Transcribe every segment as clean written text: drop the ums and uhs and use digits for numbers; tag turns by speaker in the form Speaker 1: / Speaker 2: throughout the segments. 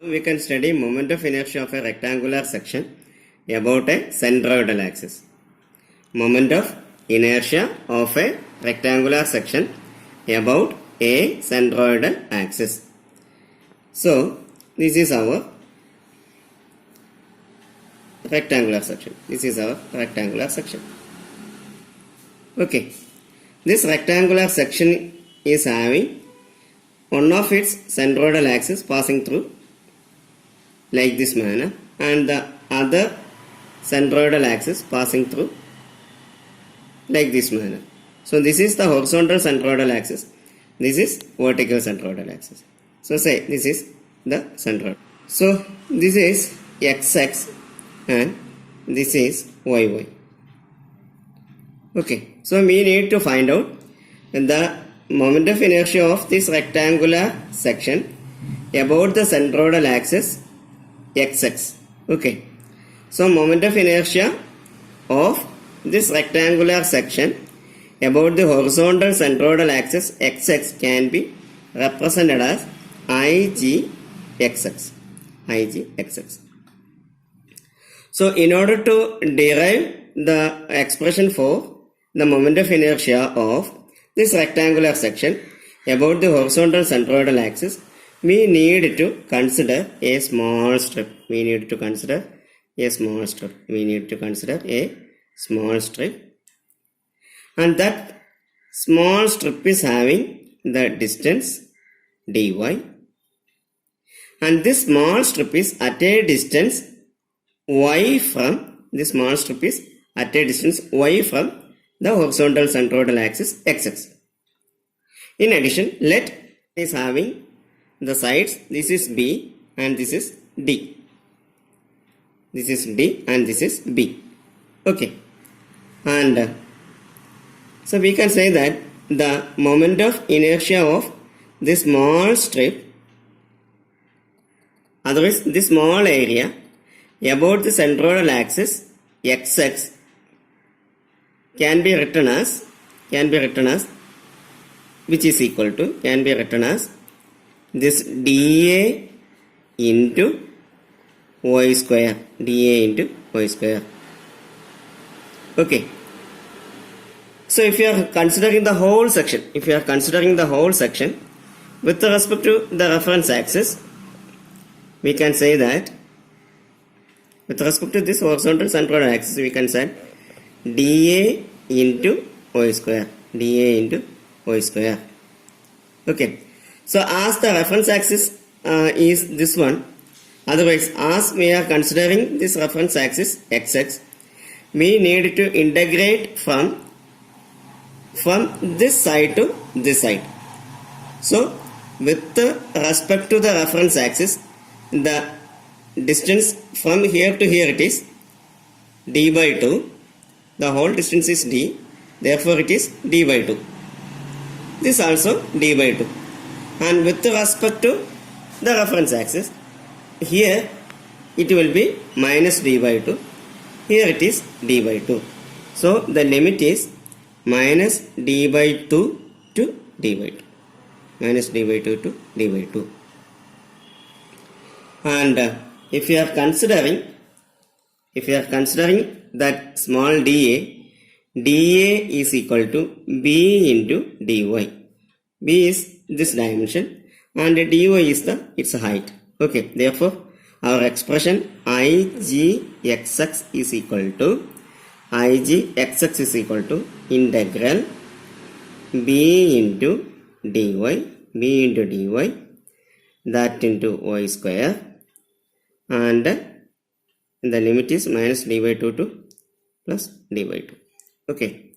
Speaker 1: We can study moment of inertia of a rectangular section about a centroidal axis. Moment of inertia of a rectangular section about a centroidal axis. So, this is our rectangular section. Okay. This rectangular section is having one of its centroidal axis passing through like this manner and the other centroidal axis passing through like this manner. So this is the horizontal centroidal axis. This is vertical centroidal axis. So say this is the centroid. So this is XX and this is YY. Okay. So we need to find out the moment of inertia of this rectangular section about the centroidal axis XX. Okay. So moment of inertia of this rectangular section about the horizontal centroidal axis XX can be represented as IGXX. IGXX. So in order to derive the expression for the moment of inertia of this rectangular section about the horizontal centroidal axis, we need to consider a small strip. And that small strip is having the distance dy. And this small strip is at a distance y from the horizontal centroidal axis xx. In addition, let is having the sides, this is B and this is D. This is D and this is B. Okay. And so we can say that the moment of inertia of this small strip, otherwise this small area about the centroidal axis XX can be written as which is equal to this dA into y square. Okay. So if you are considering the whole section, with respect to the reference axis, we can say that with respect to this horizontal centroidal axis, we can say dA into y square. Okay. So as the reference axis is this one, otherwise as we are considering this reference axis xx, we need to integrate from this side to this side. So with respect to the reference axis, the distance from here to here, it is d by 2. The whole distance is d, therefore it is d by 2. This also d by 2. And with respect to the reference axis, here it will be minus d by 2. Here it is d by 2. So the limit is minus d by 2 to d by 2. And if you are considering that small dA is equal to b into dy. B is this dimension and dy is its height. Okay, therefore our expression IGXX is equal to integral b into dy that into y square, and the limit is minus d by 2 to plus d by 2. Okay,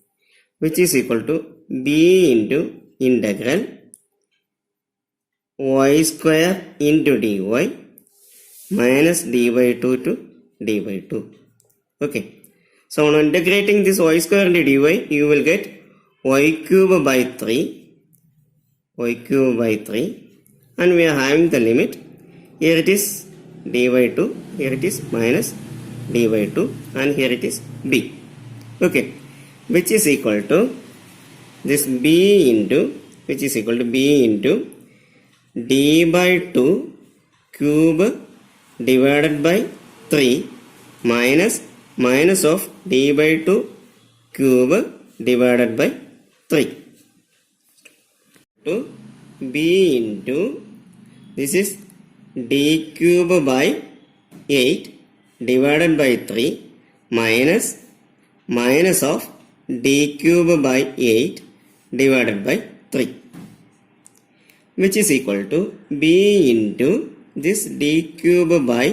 Speaker 1: which is equal to b into integral y square into dy minus d by 2 to d by 2. Okay. So on integrating this y square into dy, you will get y cube by 3. And we are having the limit. Here it is d by 2. Here it is minus d by 2. And here it is b. Okay. Which is equal to this b into d by 2 cube divided by 3 minus of d by 2 cube divided by 3 to b into this is d cube by 8 divided by 3 minus of d cube by 8 divided by 3, which is equal to b into this d cube by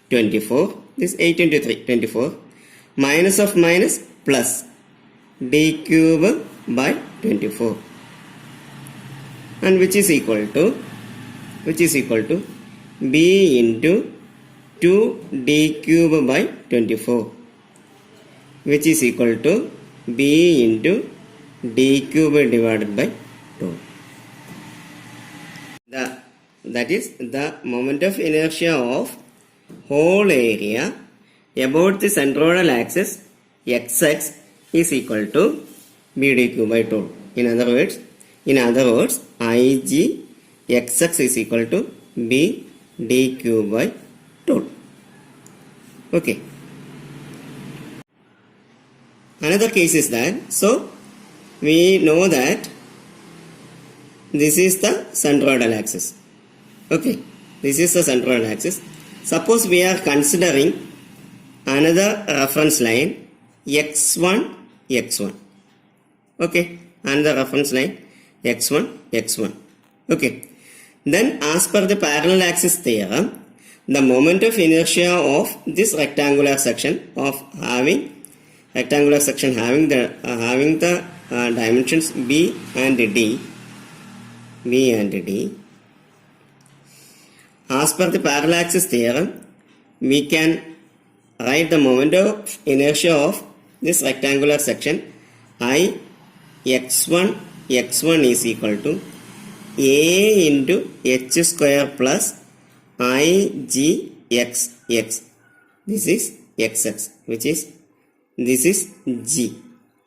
Speaker 1: 24, this 8 into 3, 24, minus of minus plus d cube by 24, and which is equal to b into 2 d cube by 24, which is equal to b into d cube divided by 2. That is the moment of inertia of whole area about the centroidal axis xx is equal to b d cube by 2. In other words, Ig xx is equal to b d cube by 2. Okay. Another case is that, so we know that this is the centroidal axis. Okay, this is the centroidal axis. Suppose we are considering another reference line x1, x1. Okay, another reference line x1, x1. Okay, then as per the parallel axis theorem, the moment of inertia of this rectangular section having the dimensions b and d, as per the parallel axis theorem, we can write the moment of inertia of this rectangular section I x1 is equal to a into h square plus I g x x. This is xx, which is this is g.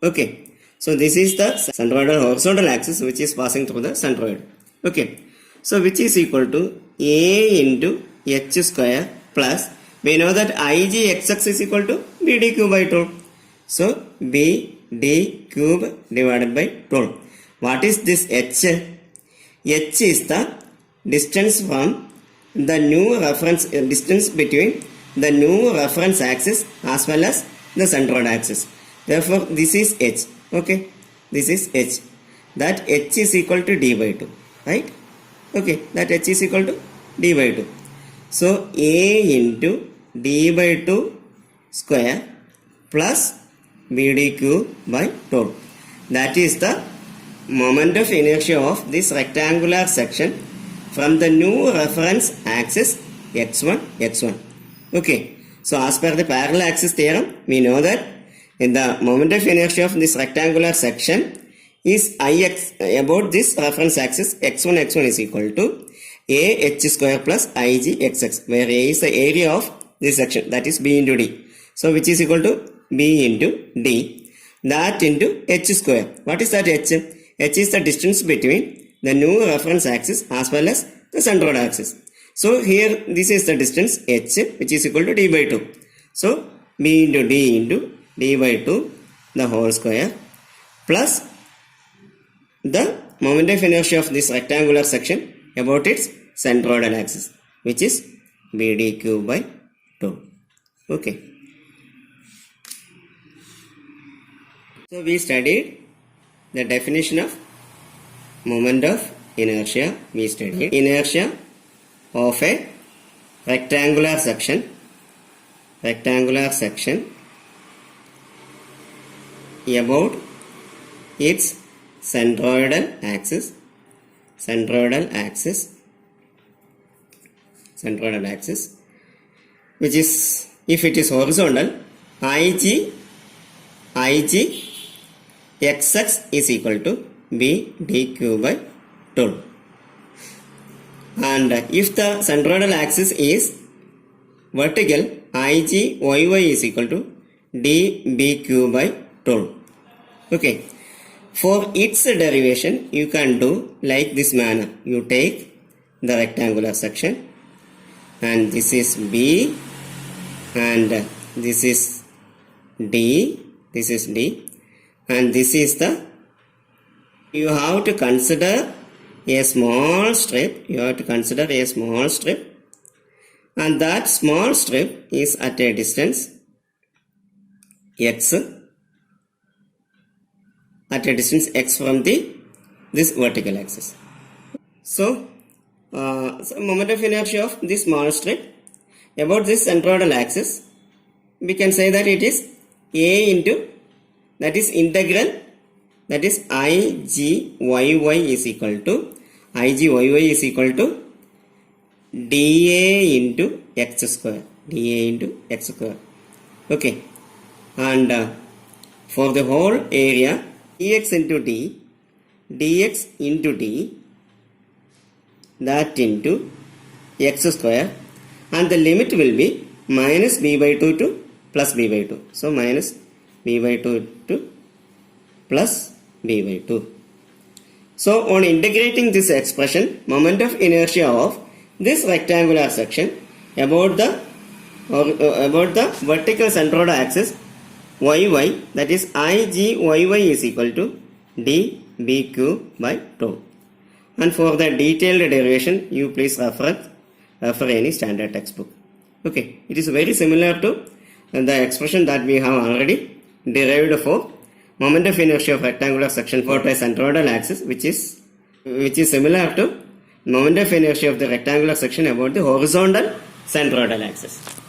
Speaker 1: Okay, so this is the centroidal horizontal axis which is passing through the centroid. Okay, so which is equal to a into h square plus, we know that Ig xx is equal to b d cube by 12. So b d cube divided by 12. What is this h? H is the distance from the new reference, distance between the new reference axis as well as the centroid axis. Therefore, this is h. Okay, this is h. That h is equal to d by 2, right? Okay, that h is equal to d by 2. So, a into d by 2 square plus b d cube by 12. That is the moment of inertia of this rectangular section from the new reference axis x1, x1. Okay, so as per the parallel axis theorem, we know that in the moment of inertia of this rectangular section is Ix about this reference axis x1, x1 is equal to a h square plus Ig xx, where a is the area of this section, that is b into d. So which is equal to b into d, that into h square. What is that h? H is the distance between the new reference axis as well as the centroid axis. So here this is the distance h, which is equal to d by 2. So b into d by 2 the whole square plus the moment of inertia of this rectangular section about its centroidal axis, which is b d cube by 2. Okay. So we studied the definition of moment of inertia. We studied inertia of a rectangular section about its centroidal axis, which is, if it is horizontal, Ig xx is equal to b d cube by 12. And if the centroidal axis is vertical, Ig yy is equal to db cube by 12. Okay. For its derivation, you can do like this manner. You take the rectangular section and this is B, and this is D, and this is the, you have to consider a small strip, and that small strip is at a distance x, from this vertical axis. So moment of inertia of this small strip about this centroidal axis, we can say that it is A into, that is integral, that is IGYY is equal to dA into x square, okay, and for the whole area, dx into d, that into x square, and the limit will be minus b by 2 to plus b by 2. So minus b by 2 to plus b by 2. So on integrating this expression, moment of inertia of this rectangular section about the vertical centroidal axis yy, that is IGYY is equal to dBQ by tau. And for the detailed derivation, you please refer any standard textbook. Okay, it is very similar to the expression that we have already derived for moment of inertia of rectangular section for a centroidal axis, which is similar to moment of inertia of the rectangular section about the horizontal centroidal axis.